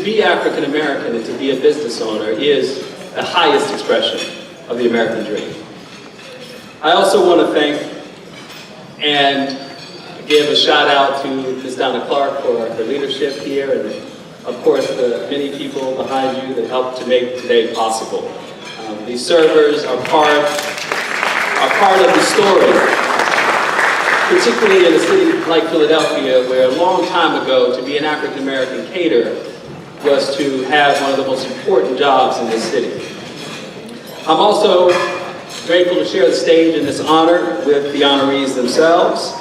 to be African American and to be a business owner is the highest expression of the American dream. I also want to thank and give a shout out to Ms. Donna Clark for her leadership here, and of course the many people behind you that helped to make today possible. These servers are part of the story, particularly in a city like Philadelphia, where a long time ago to be an African American caterer was to have one of the most important jobs in this city. I'm also grateful to share the stage in this honor with the honorees themselves.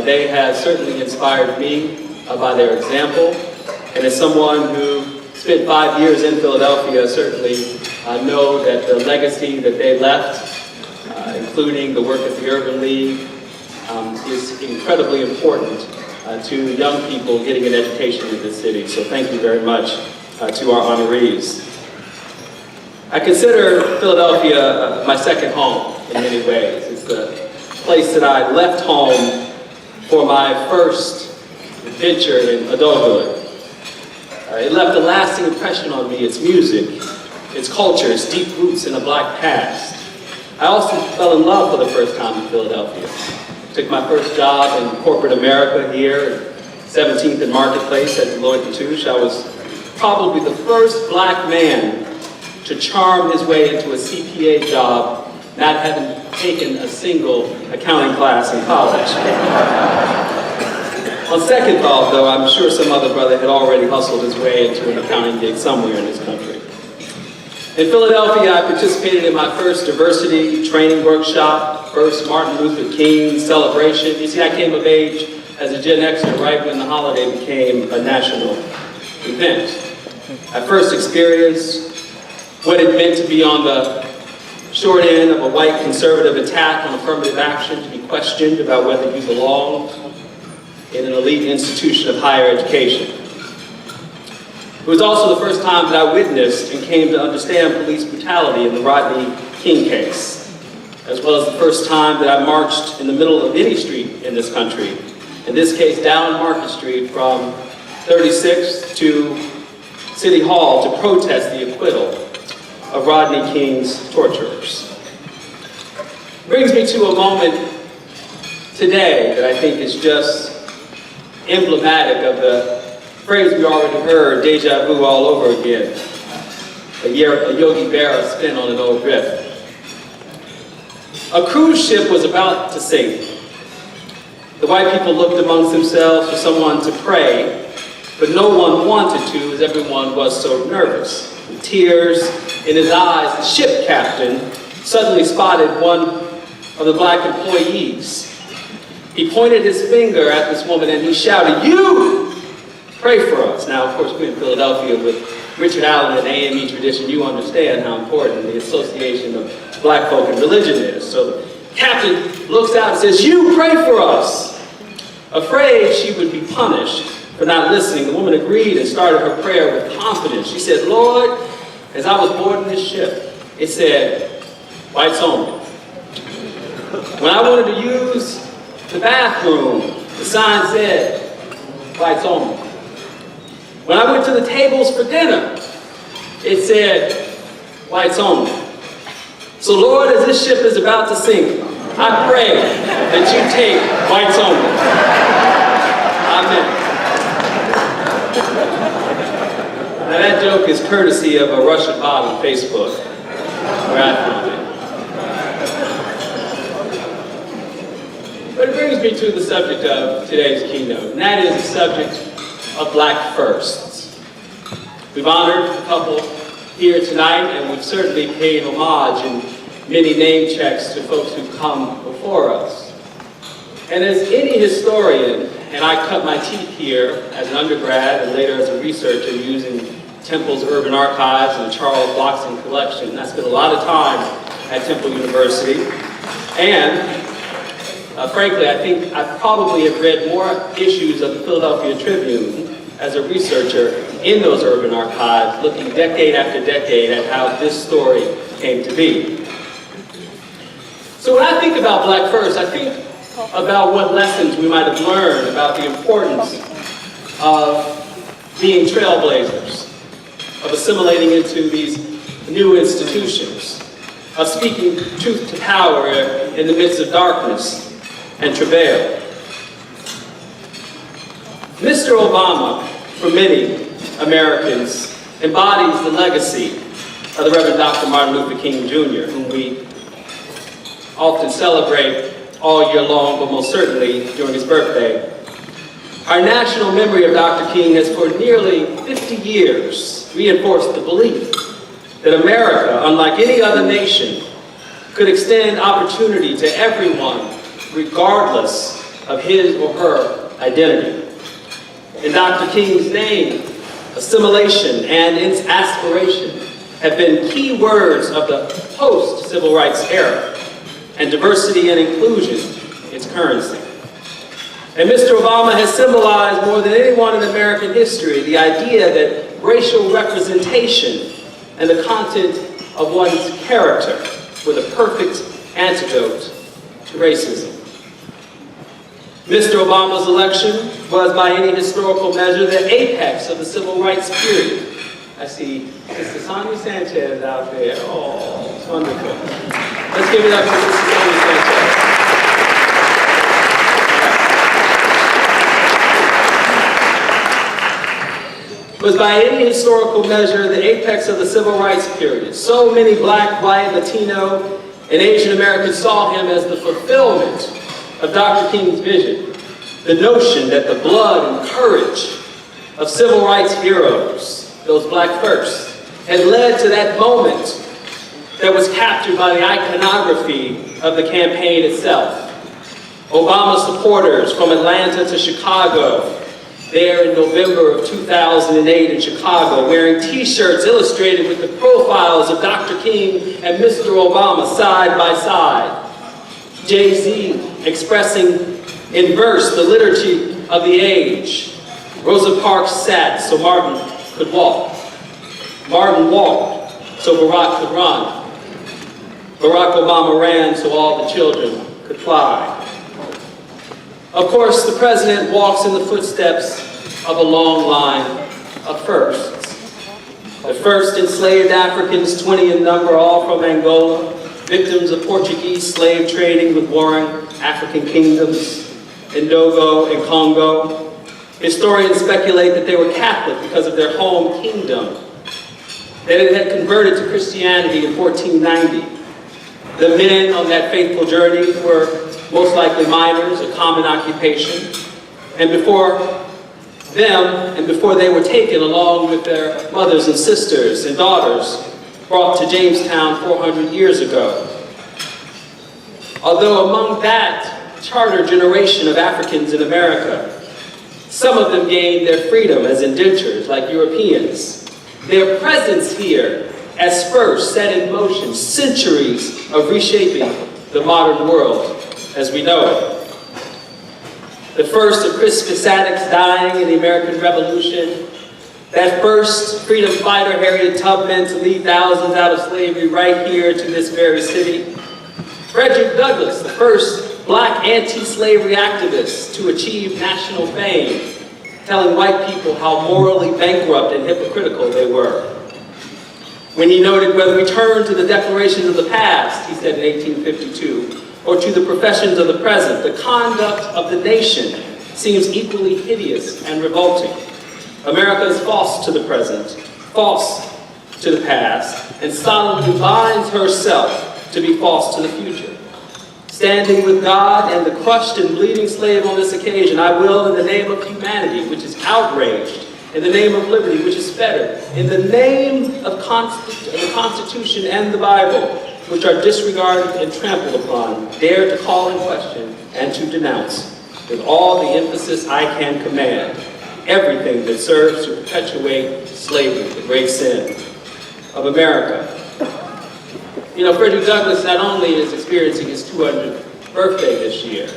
They have certainly inspired me by their example, and as someone who spent 5 years in Philadelphia, certainly know that the legacy that they left, including the work at the Urban League, is incredibly important to young people getting an education in this city. So thank you very much to our honorees. I consider Philadelphia my second home in many ways. It's the place that I left home for my first venture in adulthood. It left a lasting impression on me, its music, its culture, its deep roots in a black past. I also fell in love for the first time in Philadelphia. Took my first job in corporate America here, 17th and Marketplace at Deloitte & Touche. I was probably the first black man to charm his way into a CPA job, not having taken a single accounting class in college. On second thought, though, I'm sure some other brother had already hustled his way into an accounting gig somewhere in this country. In Philadelphia, I participated in my first diversity training workshop, first Martin Luther King celebration. You see, I came of age as a Gen Xer right when the holiday became a national event. I first experienced what it meant to be on the short end of a white conservative attack on affirmative action, to be questioned about whether you belonged in an elite institution of higher education. It was also the first time that I witnessed and came to understand police brutality in the Rodney King case, as well as the first time that I marched in the middle of any street in this country, in this case down Market Street from 36th to City Hall to protest the acquittal of Rodney King's torturers. Brings me to a moment today that I think is just emblematic of the phrase we already heard, deja vu all over again. A Yogi Berra spin on an old riff. A cruise ship was about to sink. The white people looked amongst themselves for someone to pray, but no one wanted to as everyone was so nervous. With tears in his eyes, the ship captain suddenly spotted one of the black employees. He pointed his finger at this woman and he shouted, "You! Pray for us." Now, of course, we're in Philadelphia with Richard Allen and AME tradition. You understand how important the association of black folk and religion is. So the captain looks out and says, "You pray for us." Afraid she would be punished for not listening, the woman agreed and started her prayer with confidence. She said, "Lord, as I was boarding this ship, it said, whites only. When I wanted to use the bathroom, the sign said, whites only. When I went to the tables for dinner, it said, whites only. So Lord, as this ship is about to sink, I pray that you take whites only. Amen." Now that joke is courtesy of a Russian bot on Facebook, where I found it. But it brings me to the subject of today's keynote, and that is the subject of black firsts. We've honored a couple here tonight, and we've certainly paid homage in many name checks to folks who've come before us. And as any historian, and I cut my teeth here as an undergrad and later as a researcher using Temple's Urban Archives and the Charles Bloxon collection. I spent a lot of time at Temple University, and frankly, I think I probably have read more issues of the Philadelphia Tribune as a researcher in those urban archives, looking decade after decade at how this story came to be. So when I think about Black First, I think about what lessons we might have learned about the importance of being trailblazers. of assimilating into these new institutions, of speaking truth to power in the midst of darkness and travail. Mr. Obama, for many Americans, embodies the legacy of the Reverend Dr. Martin Luther King Jr., whom we often celebrate all year long, but most certainly during his birthday. Our national memory of Dr. King has for nearly 50 years reinforced the belief that America, unlike any other nation, could extend opportunity to everyone regardless of his or her identity. In Dr. King's name, assimilation and its aspiration have been key words of the post-civil rights era, and diversity and inclusion its currency. And Mr. Obama has symbolized more than anyone in American history the idea that racial representation and the content of one's character were the perfect antidote to racism. Mr. Obama's election was, by any historical measure, the apex of the civil rights period. I see Sister Sonia Sanchez out there. Oh, it's wonderful. Let's give it up for Sister Sonia Sanchez. Was by any historical measure the apex of the civil rights period. So many Black, White, Latino, and Asian Americans saw him as the fulfillment of Dr. King's vision, the notion that the blood and courage of civil rights heroes, those Black first, had led to that moment that was captured by the iconography of the campaign itself. Obama supporters from Atlanta to Chicago, there in November of 2008 in Chicago, wearing t-shirts illustrated with the profiles of Dr. King and Mr. Obama side by side. Jay-Z expressing in verse the liturgy of the age. Rosa Parks sat so Martin could walk. Martin walked so Barack could run. Barack Obama ran so all the children could fly. Of course, the president walks in the footsteps of a long line of firsts. The first enslaved Africans, 20 in number, all from Angola, victims of Portuguese slave trading with warring African kingdoms, Ndogo and Congo. Historians speculate that they were Catholic because of their home kingdom, that it had converted to Christianity in 1490. The men on that faithful journey were most likely miners, a common occupation, and before them, and before they were taken along with their mothers and sisters and daughters, brought to Jamestown 400 years ago. Although among that charter generation of Africans in America, some of them gained their freedom as indentures like Europeans, their presence here as first set in motion centuries of reshaping the modern world as we know it. The first of Crispus Attucks dying in the American Revolution, that first freedom fighter Harriet Tubman to lead thousands out of slavery right here to this very city. Frederick Douglass, the first Black anti-slavery activist to achieve national fame, telling white people how morally bankrupt and hypocritical they were. When he noted whether we turn to the declarations of the past, he said in 1852, or to the professions of the present, the conduct of the nation seems equally hideous and revolting. America is false to the present, false to the past, and solemnly binds herself to be false to the future. Standing with God and the crushed and bleeding slave on this occasion, I will, in the name of humanity, which is outraged, in the name of liberty, which is fettered, in the name of the Constitution and the Bible, which are disregarded and trampled upon, dare to call in question and to denounce, with all the emphasis I can command, everything that serves to perpetuate slavery, the great sin of America. You know, Frederick Douglass not only is experiencing his 200th birthday this year,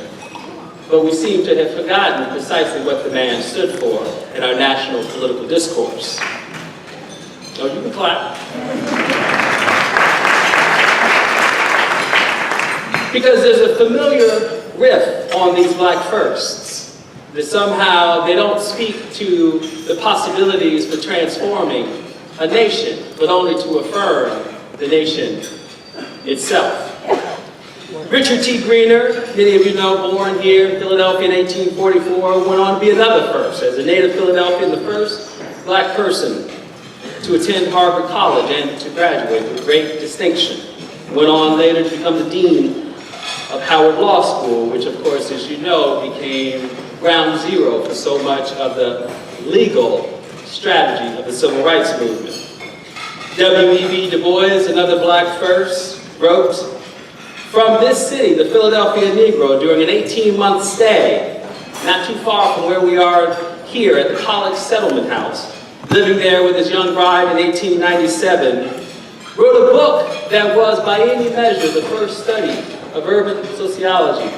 but we seem to have forgotten precisely what the man stood for in our national political discourse. Oh, you can clap. Because there's a familiar riff on these Black firsts, that somehow they don't speak to the possibilities for transforming a nation, but only to affirm the nation itself. Richard T. Greener, many of you know, born here in Philadelphia in 1844, went on to be another first. As a native Philadelphian, the first black person to attend Harvard College and to graduate with great distinction. Went on later to become the dean of Howard Law School, which of course, as you know, became ground zero for so much of the legal strategy of the civil rights movement. W.E.B. Du Bois, another black first, wrote, "From this city, the Philadelphia Negro, during an 18-month stay, not too far from where we are here at the College Settlement House, living there with his young bride in 1897, wrote a book that was by any measure the first study of urban sociology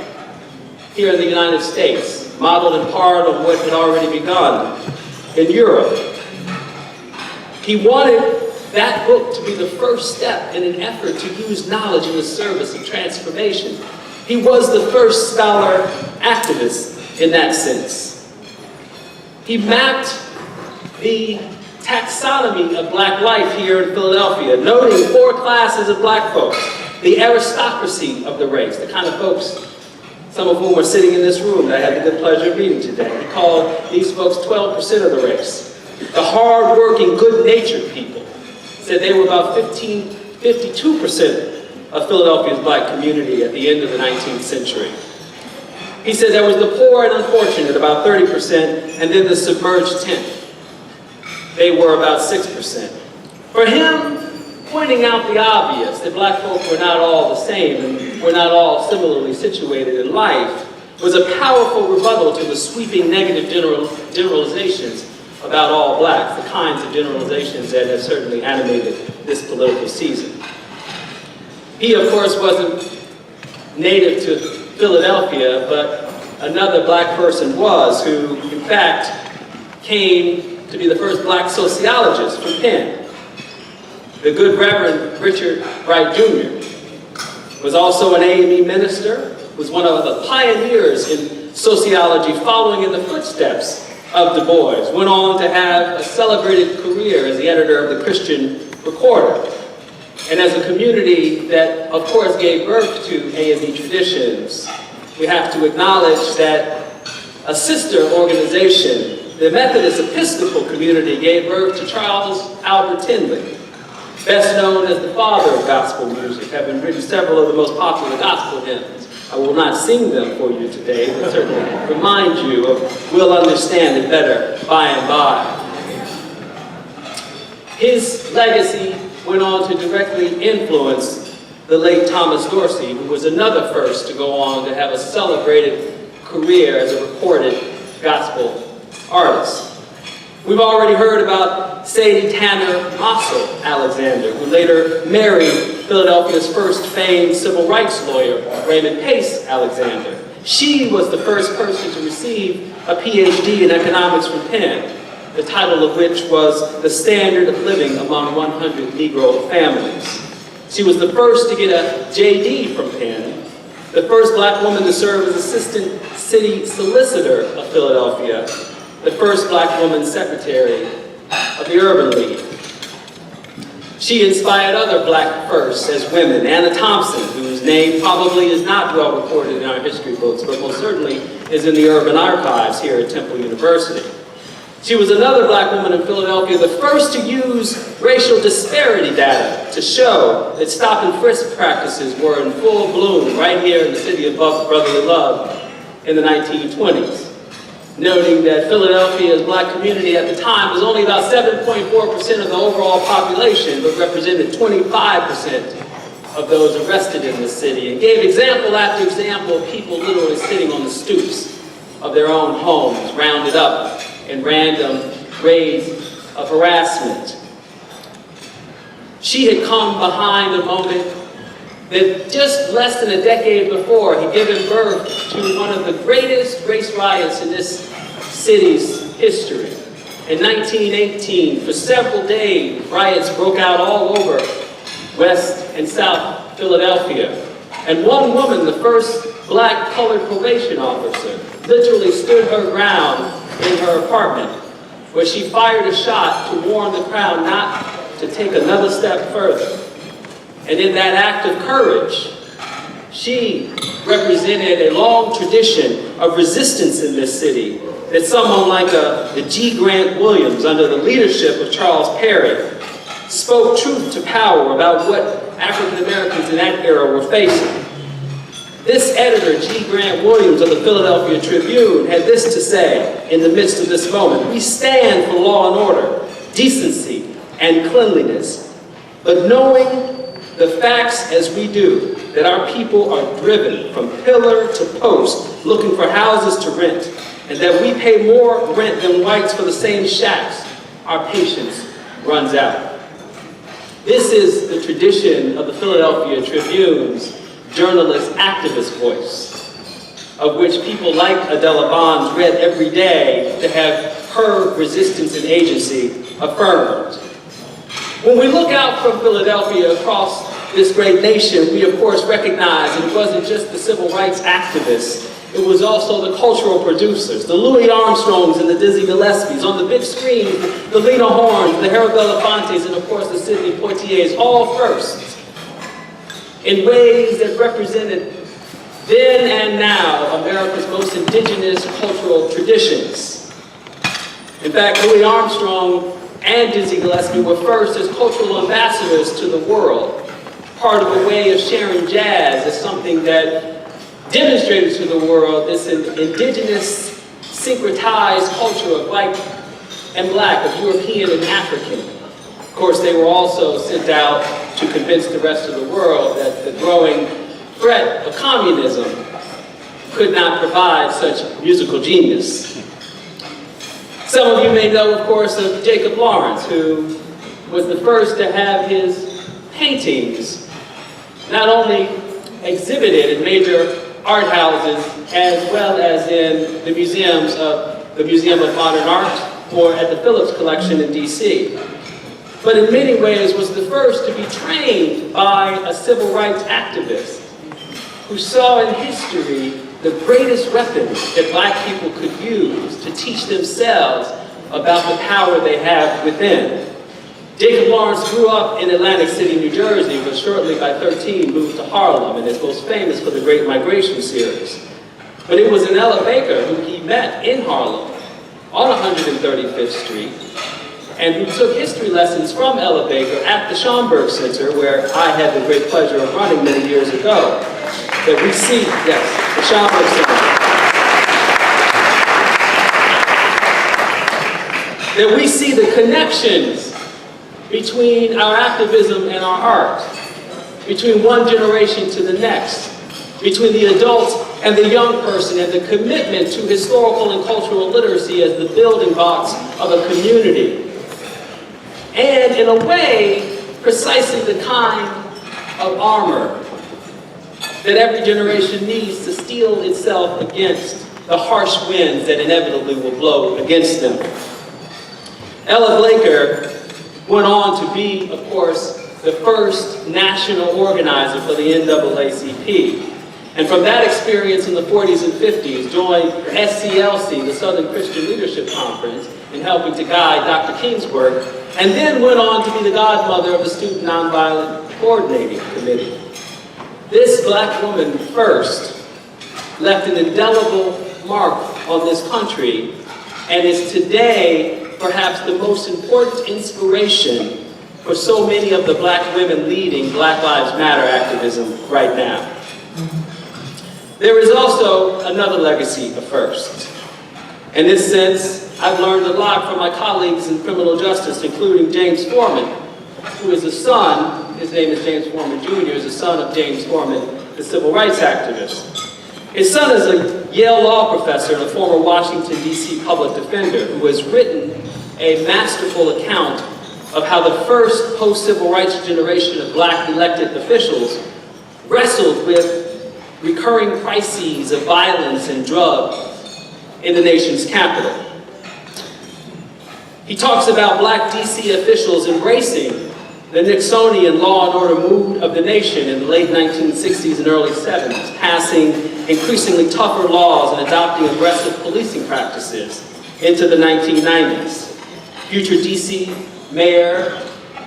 here in the United States, modeled in part on what had already begun in Europe. He wanted that book to be the first step in an effort to use knowledge in the service of transformation. He was the first scholar activist in that sense. He mapped the taxonomy of black life here in Philadelphia, noting 4 classes of black folks: the aristocracy of the race, the kind of folks, some of whom are sitting in this room that I had the good pleasure of meeting today. He called these folks 12% of the race. The hard-working, good-natured people, said they were about 52% of Philadelphia's black community at the end of the 19th century. He said there was the poor and unfortunate, about 30%, and then the submerged 10th. They were about 6%. For him, pointing out the obvious, that black folk were not all the same and were not all similarly situated in life, was a powerful rebuttal to the sweeping negative generalizations about all blacks, the kinds of generalizations that have certainly animated this political season. He, of course, wasn't native to Philadelphia, but another black person was, who, in fact, came to be the first black sociologist from Penn. The good Reverend Richard Wright Jr. was also an AME minister, was one of the pioneers in sociology, following in the footsteps of Du Bois, went on to have a celebrated career as the editor of the Christian Recorder. And as a community that, of course, gave birth to AME traditions, we have to acknowledge that a sister organization, the Methodist Episcopal community, gave birth to Charles Albert Tindley, best known as the father of gospel music, having written several of the most popular gospel hymns. I will not sing them for you today, but certainly remind you of, we'll understand it better by and by. His legacy went on to directly influence the late Thomas Dorsey, who was another first to go on to have a celebrated career as a recorded gospel artist. We've already heard about Sadie Tanner Mossel Alexander, who later married Philadelphia's first famed civil rights lawyer, Raymond Pace Alexander. She was the first person to receive a PhD in economics from Penn, the title of which was The Standard of Living Among 100 Negro Families. She was the first to get a JD from Penn, the first black woman to serve as assistant city solicitor of Philadelphia, the first black woman secretary of the Urban League. She inspired other black firsts as women. Anna Thompson, whose name probably is not well recorded in our history books, but most certainly is in the urban archives here at Temple University. She was another black woman in Philadelphia, the first to use racial disparity data to show that stop and frisk practices were in full bloom right here in the city of brotherly love in the 1920s. Noting that Philadelphia's black community at the time was only about 7.4% of the overall population, but represented 25% of those arrested in the city, and gave example after example of people literally sitting on the stoops of their own homes, rounded up in random raids of harassment. She had come behind a moment that just less than a decade before had given birth to one of the greatest race riots in this city's history. In 1918, for several days, riots broke out all over West and South Philadelphia. And one woman, the first black colored probation officer, literally stood her ground in her apartment, where she fired a shot to warn the crowd not to take another step further. And in that act of courage, she represented a long tradition of resistance in this city that someone like the G. Grant Williams, under the leadership of Charles Perry, spoke truth to power about what African Americans in that era were facing. This editor, G. Grant Williams of the Philadelphia Tribune, had this to say in the midst of this moment: "We stand for law and order, decency, and cleanliness, but knowing the facts as we do, that our people are driven from pillar to post looking for houses to rent, and that we pay more rent than whites for the same shacks, our patience runs out." This is the tradition of the Philadelphia Tribune's journalist activist voice, of which people like Adela Bonds read every day to have her resistance and agency affirmed. When we look out from Philadelphia across this great nation, we of course recognize that it wasn't just the civil rights activists, it was also the cultural producers, the Louis Armstrongs and the Dizzy Gillespies, on the big screen, the Lena Hornes, the Harold Belafontes, and of course the Sidney Poitiers, all first, in ways that represented then and now America's most indigenous cultural traditions. In fact, Louis Armstrong and Dizzy Gillespie were first as cultural ambassadors to the world, part of a way of sharing jazz as something that demonstrated to the world this indigenous syncretized culture of white and black, of European and African. Of course, they were also sent out to convince the rest of the world that the growing threat of communism could not provide such musical genius. Some of you may know, of course, of Jacob Lawrence, who was the first to have his paintings not only exhibited in major art houses as well as in the museums of the Museum of Modern Art or at the Phillips Collection in DC, but in many ways was the first to be trained by a civil rights activist who saw in history the greatest weapon that black people could use to teach themselves about the power they have within. Jacob Lawrence grew up in Atlantic City, New Jersey, but shortly by 13 moved to Harlem and is most famous for the Great Migration series. But it was an Ella Baker who he met in Harlem on 135th Street and who took history lessons from Ella Baker at the Schomburg Center, where I had the great pleasure of running many years ago. That we see, yes, the Schomburg Center. That we see the connections between our activism and our art, between one generation to the next, between the adult and the young person, and the commitment to historical and cultural literacy as the building blocks of a community. And in a way, precisely the kind of armor that every generation needs to steel itself against the harsh winds that inevitably will blow against them. Ella Baker went on to be, of course, the first national organizer for the NAACP. And from that experience in the 40s and 50s, joined SCLC, the Southern Christian Leadership Conference, in helping to guide Dr. King's work, and then went on to be the godmother of the Student Nonviolent Coordinating Committee. This black woman first left an indelible mark on this country and is today perhaps the most important inspiration for so many of the black women leading Black Lives Matter activism right now. There is also another legacy of first. In this sense, I've learned a lot from my colleagues in criminal justice, including James Foreman, who is a son, his name is James Foreman Jr., is a son of James Foreman, the civil rights activist. His son is a Yale law professor and a former Washington, D.C. public defender who has written a masterful account of how the first post-civil rights generation of black elected officials wrestled with recurring crises of violence and drugs in the nation's capital. He talks about black D.C. officials embracing the Nixonian law and order mood of the nation in the late 1960s and early 70s, passing increasingly tougher laws and adopting aggressive policing practices into the 1990s. Future D.C. Mayor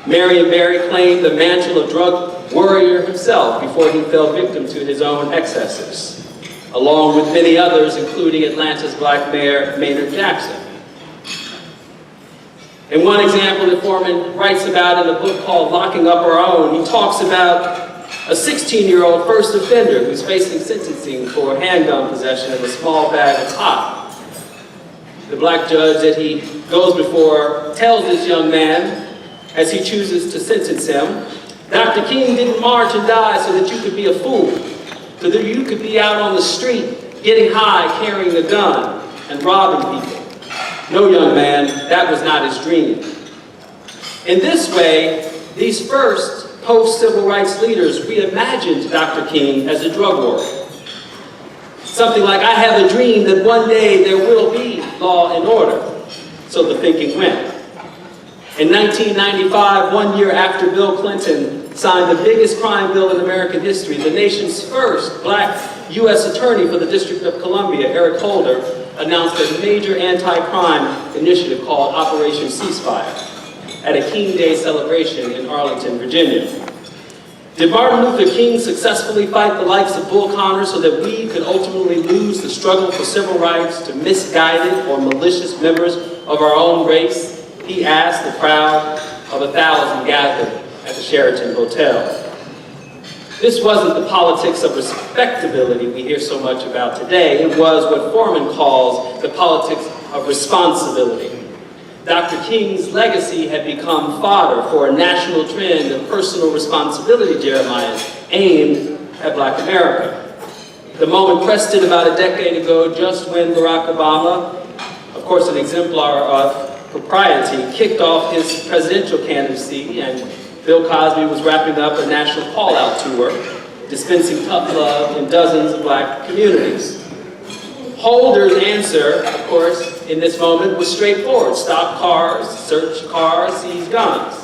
Marion Barry claimed the mantle of drug warrior himself before he fell victim to his own excesses, along with many others, including Atlanta's Black Mayor Maynard Jackson. In one example that Foreman writes about in a book called Locking Up Our Own, he talks about a 16-year-old first offender who's facing sentencing for handgun possession of a small bag of pot. The black judge that he goes before tells this young man, as he chooses to sentence him, Dr. King didn't march and die so that you could be a fool, so that you could be out on the street, getting high, carrying a gun, and robbing people. No, young man, that was not his dream. In this way, these first post-civil rights leaders reimagined Dr. King as a drug warrior. Something like, I have a dream that one day there will be law and order. So the thinking went. In 1995, 1 year after Bill Clinton signed the biggest crime bill in American history, the nation's first black U.S. attorney for the District of Columbia, Eric Holder, announced a major anti-crime initiative called Operation Ceasefire at a King Day celebration in Arlington, Virginia. Did Martin Luther King successfully fight the likes of Bull Connor so that we could ultimately lose the struggle for civil rights to misguided or malicious members of our own race? He asked the crowd of 1,000 gathered at the Sheraton Hotel. This wasn't the politics of respectability we hear so much about today. It was what Foreman calls the politics of responsibility. Dr. King's legacy had become fodder for a national trend of personal responsibility, Jeremiah, aimed at Black America. The moment crested about a decade ago, just when Barack Obama, of course an exemplar of propriety, kicked off his presidential candidacy, and Bill Cosby was wrapping up a national call-out tour, dispensing tough love in dozens of black communities. Holder's answer, of course, in this moment was straightforward. Stop cars, search cars, seize guns.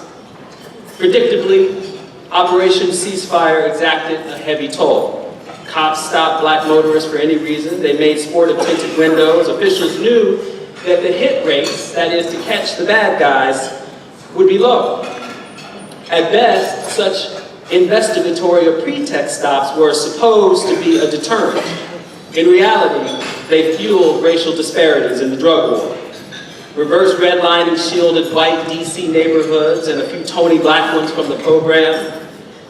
Predictably, Operation Ceasefire exacted a heavy toll. Cops stopped black motorists for any reason. They made sport of tinted windows. Officials knew that the hit rates, that is to catch the bad guys, would be low. At best, such investigatory or pretext stops were supposed to be a deterrent. In reality, they fueled racial disparities in the drug war. Reverse redlining shielded white D.C. neighborhoods and a few Tony black ones from the program.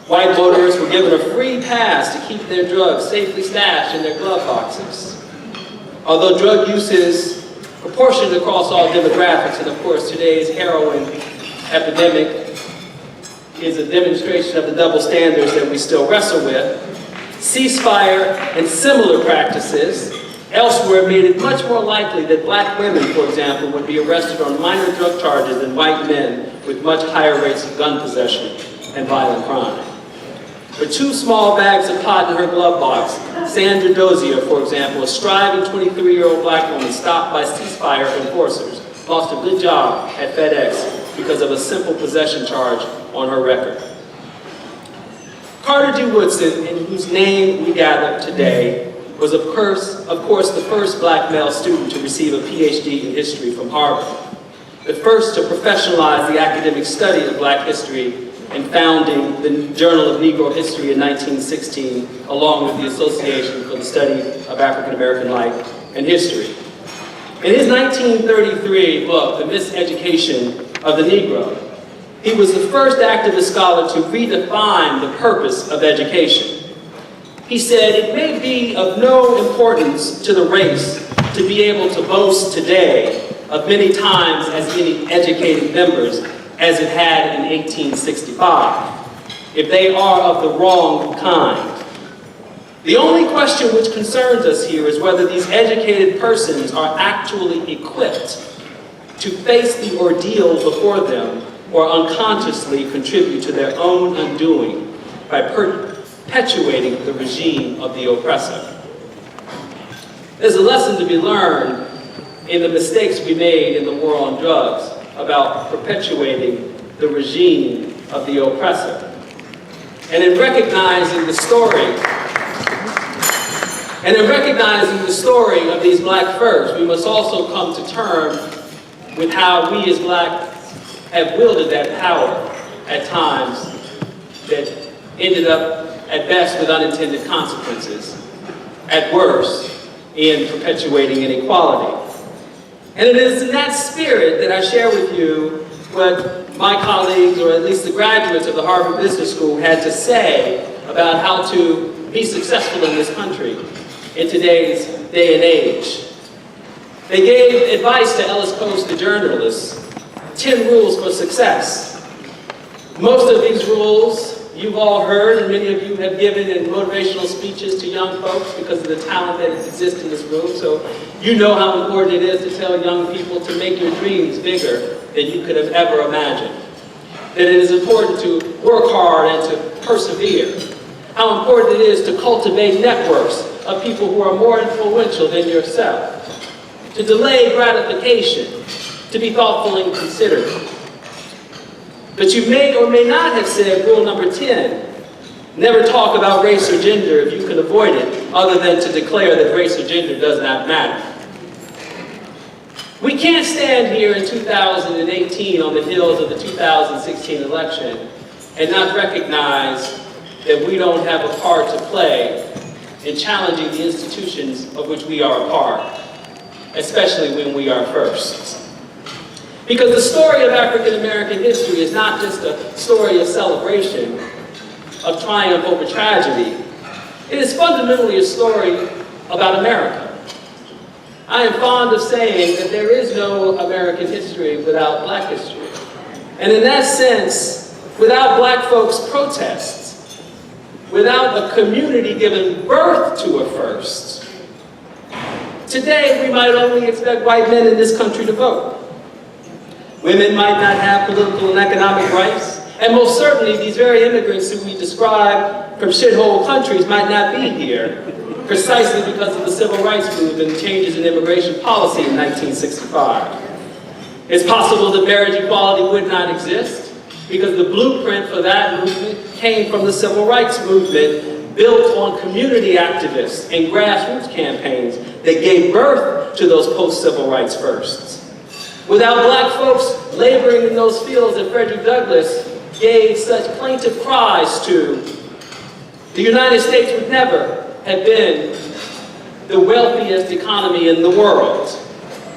White voters were given a free pass to keep their drugs safely stashed in their glove boxes. Although drug use is proportioned across all demographics, and of course today's heroin epidemic is a demonstration of the double standards that we still wrestle with, ceasefire and similar practices elsewhere made it much more likely that black women, for example, would be arrested on minor drug charges than white men with much higher rates of gun possession and violent crime. With 2 small bags of pot in her glove box, Sandra Dozier, for example, a striving 23-year-old black woman stopped by ceasefire enforcers, lost a good job at FedEx because of a simple possession charge on her record. Carter G. Woodson, in whose name we gather today, was of course the first black male student to receive a PhD in history from Harvard, the first to professionalize the academic study of black history and founding the Journal of Negro History in 1916, along with the Association for the Study of African American Life and History. In his 1933 book, The Miseducation of the Negro, he was the first activist scholar to redefine the purpose of education. He said, it may be of no importance to the race to be able to boast today of many times as many educated members as it had in 1865, if they are of the wrong kind. The only question which concerns us here is whether these educated persons are actually equipped to face the ordeal before them or unconsciously contribute to their own undoing by perpetuating the regime of the oppressor. There's a lesson to be learned in the mistakes we made in the war on drugs about perpetuating the regime of the oppressor. And in recognizing the story, of these black firsts, we must also come to terms with how we as blacks have wielded that power at times that ended up at best with unintended consequences, at worst in perpetuating inequality. And it is in that spirit that I share with you what my colleagues, or at least the graduates of the Harvard Business School, had to say about how to be successful in this country in today's day and age. They gave advice to Ellis Post journalists, 10 rules for success. Most of these rules you've all heard, and many of you have given in motivational speeches to young folks because of the talent that exists in this room. So you know how important it is to tell young people to make your dreams bigger than you could have ever imagined. That it is important to work hard and to persevere. How important it is to cultivate networks of people who are more influential than yourself. To delay gratification, to be thoughtful and considerate. But you may or may not have said rule number 10, never talk about race or gender if you can avoid it, other than to declare that race or gender does not matter. We can't stand here in 2018 on the heels of the 2016 election and not recognize that we don't have a part to play in challenging the institutions of which we are a part, especially when we are first. Because the story of African American history is not just a story of celebration, of triumph over tragedy. It is fundamentally a story about America. I am fond of saying that there is no American history without Black history. And in that sense, without Black folks' protests, without a community giving birth to a first, today we might only expect white men in this country to vote. Women might not have political and economic rights, and most certainly these very immigrants who we describe from shithole countries might not be here, precisely because of the civil rights movement and changes in immigration policy in 1965. It's possible that marriage equality would not exist, because the blueprint for that movement came from the civil rights movement, built on community activists and grassroots campaigns that gave birth to those post-civil rights firsts. Without Black folks laboring in those fields that Frederick Douglass gave such plaintive cries to, the United States would never have been the wealthiest economy in the world,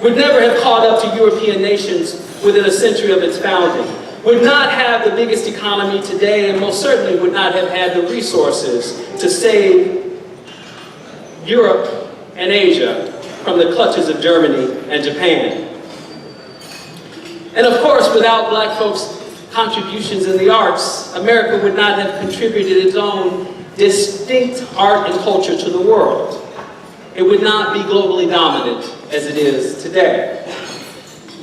would never have caught up to European nations within a century of its founding, would not have the biggest economy today, and most certainly would not have had the resources to save Europe and Asia from the clutches of Germany and Japan. And of course, without Black folks' contributions in the arts, America would not have contributed its own distinct art and culture to the world. It would not be globally dominant as it is today.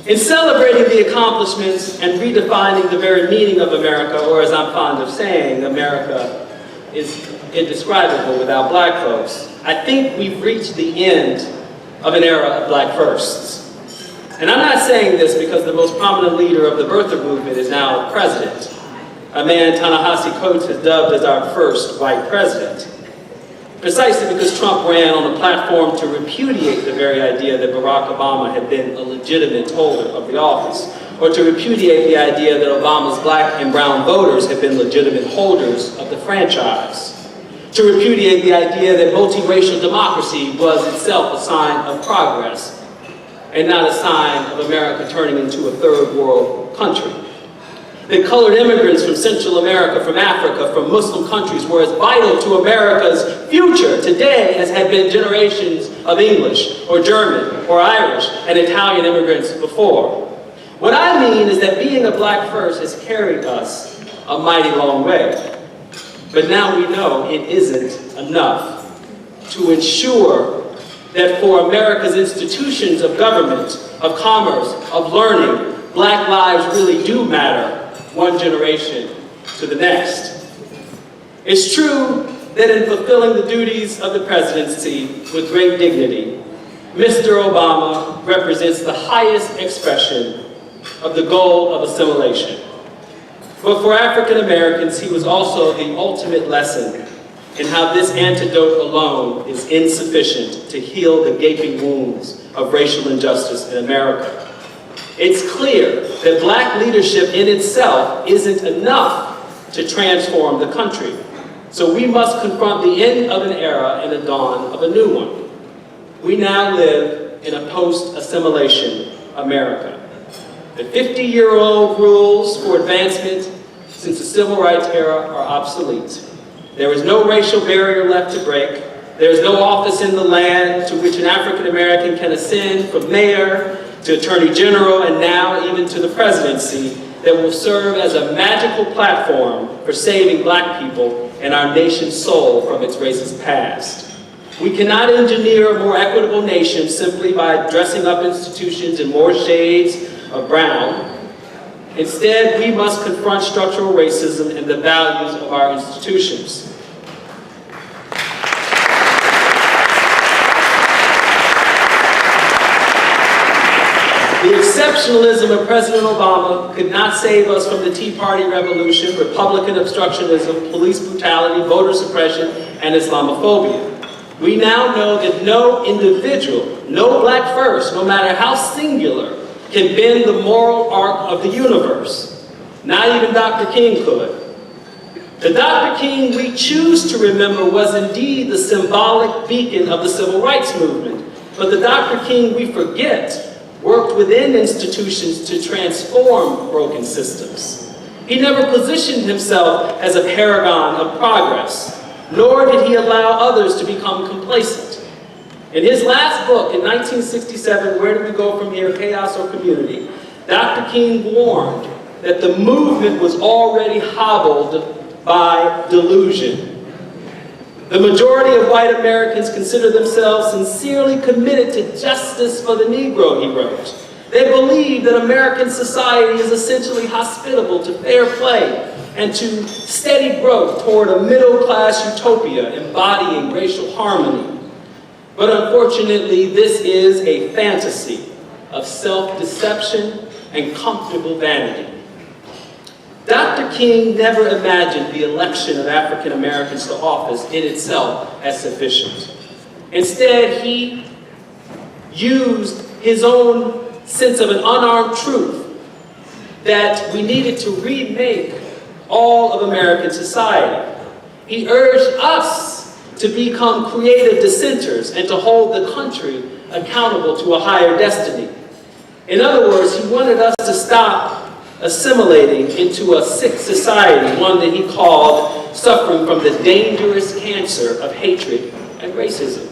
In celebrating the accomplishments and redefining the very meaning of America, or as I'm fond of saying, America is indescribable without Black folks, I think we've reached the end of an era of Black firsts. And I'm not saying this because the most prominent leader of the birther movement is now president, a man Ta-Nehisi Coates has dubbed as our first white president, precisely because Trump ran on a platform to repudiate the very idea that Barack Obama had been a legitimate holder of the office, or to repudiate the idea that Obama's Black and brown voters had been legitimate holders of the franchise, to repudiate the idea that multiracial democracy was itself a sign of progress, and not a sign of America turning into a third world country. That colored immigrants from Central America, from Africa, from Muslim countries were as vital to America's future today as had been generations of English or German or Irish and Italian immigrants before. What I mean is that being a Black first has carried us a mighty long way. But now we know it isn't enough to ensure that for America's institutions of government, of commerce, of learning, Black lives really do matter one generation to the next. It's true that in fulfilling the duties of the presidency with great dignity, Mr. Obama represents the highest expression of the goal of assimilation. But for African Americans, he was also the ultimate lesson in how this antidote alone is insufficient to heal the gaping wounds of racial injustice in America. It's clear that black leadership in itself isn't enough to transform the country. So we must confront the end of an era and the dawn of a new one. We now live in a post-assimilation America. The 50-year-old rules for advancement since the civil rights era are obsolete. There is no racial barrier left to break. There is no office in the land to which an African American can ascend, from mayor to attorney general and now even to the presidency, that will serve as a magical platform for saving black people and our nation's soul from its racist past. We cannot engineer a more equitable nation simply by dressing up institutions in more shades of brown. Instead, we must confront structural racism and the values of our institutions. The exceptionalism of President Obama could not save us from the Tea Party revolution, Republican obstructionism, police brutality, voter suppression, and Islamophobia. We now know that no individual, no black first, no matter how singular, can bend the moral arc of the universe. Not even Dr. King could. The Dr. King we choose to remember was indeed the symbolic beacon of the civil rights movement. But the Dr. King we forget worked within institutions to transform broken systems. He never positioned himself as a paragon of progress, nor did he allow others to become complacent. In his last book, in 1967, Where Do We Go From Here, Chaos or Community, Dr. King warned that the movement was already hobbled by delusion. The majority of white Americans consider themselves sincerely committed to justice for the Negro, he wrote. They believe that American society is essentially hospitable to fair play and to steady growth toward a middle-class utopia embodying racial harmony. But unfortunately, this is a fantasy of self-deception and comfortable vanity. Dr. King never imagined the election of African Americans to office in itself as sufficient. Instead, he used his own sense of an unarmed truth that we needed to remake all of American society. He urged us to become creative dissenters and to hold the country accountable to a higher destiny. In other words, he wanted us to stop assimilating into a sick society, one that he called suffering from the dangerous cancer of hatred and racism.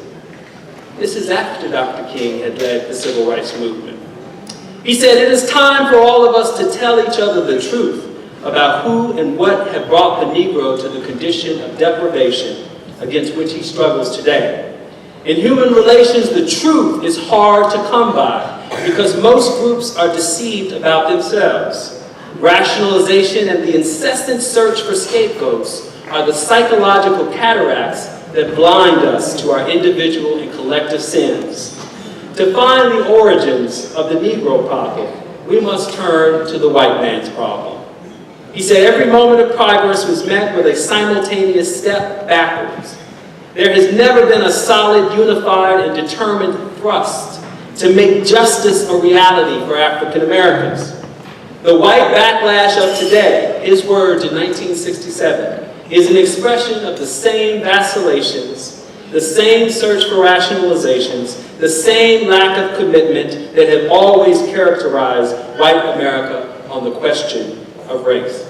This is after Dr. King had led the civil rights movement. He said, "It is time for all of us to tell each other the truth about who and what have brought the Negro to the condition of deprivation against which he struggles today. In human relations, the truth is hard to come by because most groups are deceived about themselves. Rationalization and the incessant search for scapegoats are the psychological cataracts that blind us to our individual and collective sins. To find the origins of the Negro problem, we must turn to the white man's problem." He said every moment of progress was met with a simultaneous step backwards. There has never been a solid, unified, and determined thrust to make justice a reality for African Americans. The white backlash of today, his words in 1967, is an expression of the same vacillations, the same search for rationalizations, the same lack of commitment that have always characterized white America on the question of race.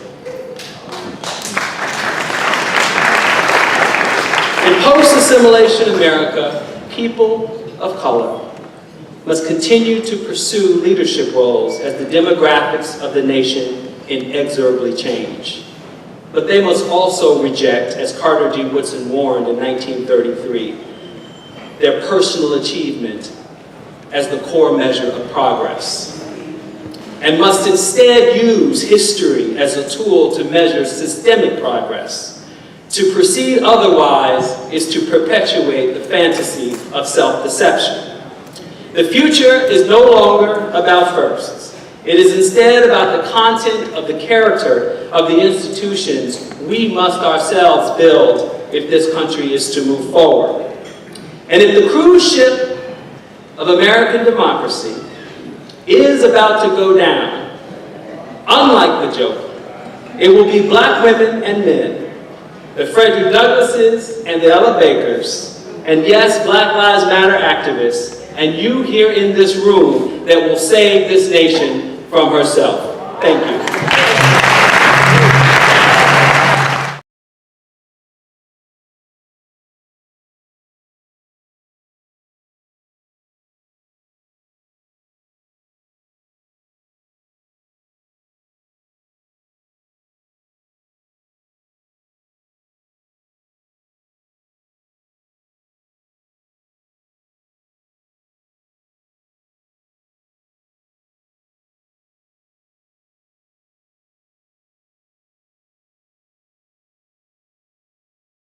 In post-assimilation America, people of color must continue to pursue leadership roles as the demographics of the nation inexorably change. But they must also reject, as Carter G. Woodson warned in 1933, their personal achievement as the core measure of progress, and must instead use history as a tool to measure systemic progress. To proceed otherwise is to perpetuate the fantasy of self-deception. The future is no longer about firsts. It is instead about the content of the character of the institutions we must ourselves build if this country is to move forward. And if the cruise ship of American democracy is about to go down. Unlike the joke, it will be black women and men, the Frederick Douglasses and the Ella Bakers, and yes, Black Lives Matter activists, and you here in this room that will save this nation from herself. Thank you.